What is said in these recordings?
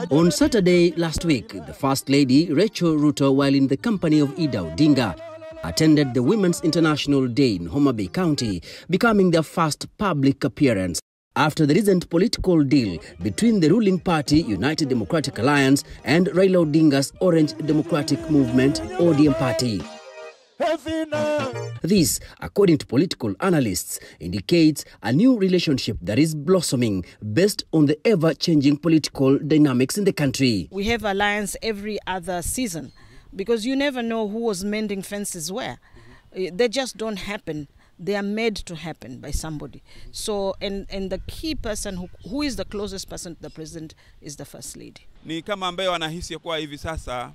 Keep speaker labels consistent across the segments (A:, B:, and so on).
A: On Saturday last week, the First Lady, Rachael Ruto, while in the company of Ida Odinga, attended the Women's International Day in Homa Bay County, becoming their first public appearance after the recent political deal between the ruling party, United Democratic Alliance, and Raila Odinga's Orange Democratic Movement, ODM party. This, according to political analysts, indicates a new relationship that is blossoming based on the ever-changing political dynamics in the country.
B: We have alliance every other season because you never know who was mending fences where. They just don't happen. They are made to happen by somebody. So, and the key person who is the closest person to the president is the First Lady.
C: Ni kama ambaye wanahisi kwa hivi sasa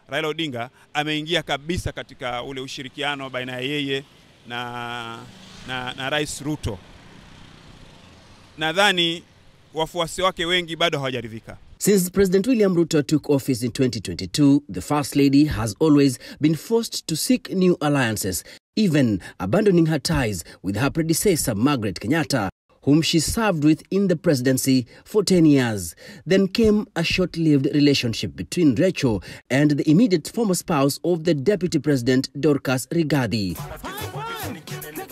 C: Raila Odinga ameingia kabisa katika ule ushirikiano baina ya yeye na Rais Ruto. Nadhani wafuasi wake wengi bado hawajaridhika.
A: Since President William Ruto took office in 2022, the First Lady has always been forced to seek new alliances, even abandoning her ties with her predecessor Margaret Kenyatta, whom she served with in the presidency for 10 years. Then came a short-lived relationship between Rachael and the immediate former spouse of the Deputy President, Dorcas Rigathi.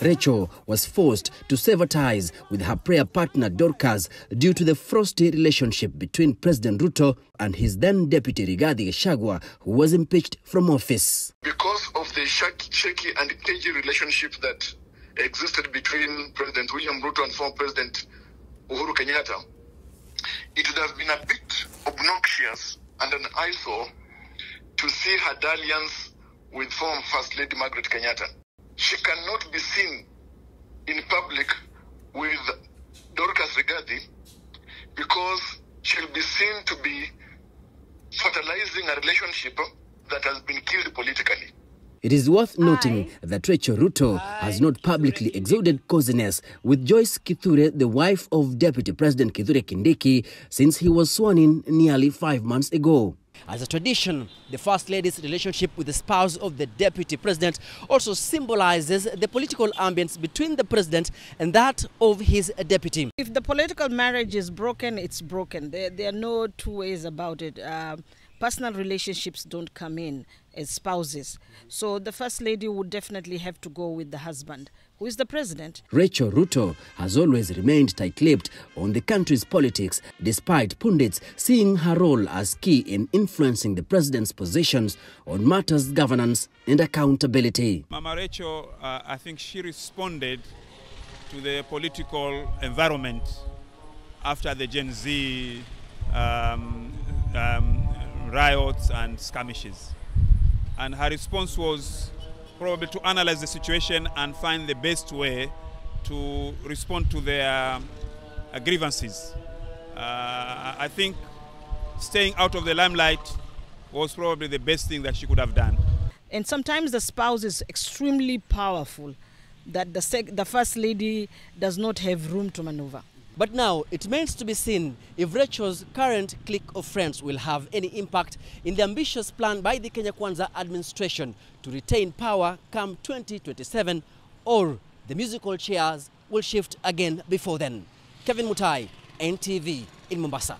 A: Rachael was forced to sever ties with her prayer partner Dorcas due to the frosty relationship between President Ruto and his then Deputy Rigathi Gachagua, who was impeached from office.
D: Because of the shaky and cagey relationship that existed between President William Ruto and former President Uhuru Kenyatta, it would have been a bit obnoxious and an eyesore to see her dalliance with former First Lady Margaret Kenyatta. She cannot be seen in public with Dorcas Rigathi because she'll be seen to be fertilizing a relationship that has been killed politically.
A: It is worth noting that Rachael Ruto has not publicly exuded coziness with Joyce Kithure, the wife of Deputy President Kithure Kindiki, since he was sworn in nearly 5 months ago. As a tradition, the First Lady's relationship with the spouse of the Deputy President also symbolizes the political ambience between the President and that of his deputy.
B: If the political marriage is broken, it's broken. There are no two ways about it. Personal relationships don't come in as spouses. So the First Lady would definitely have to go with the husband, who is the president.
A: Rachael Ruto has always remained tight-lipped on the country's politics, despite pundits seeing her role as key in influencing the president's positions on matters governance and accountability.
C: Mama Rachael, I think she responded to the political environment after the Gen Z riots and skirmishes. And her response was probably to analyze the situation and find the best way to respond to their grievances. I think staying out of the limelight was probably the best thing that she could have done.
B: And sometimes the spouse is extremely powerful that the First Lady does not have room to maneuver.
A: But now, it remains to be seen if Rachael's current clique of friends will have any impact in the ambitious plan by the Kenya Kwanza administration to retain power come 2027, or the musical chairs will shift again before then. Kevin Mutai, NTV in Mombasa.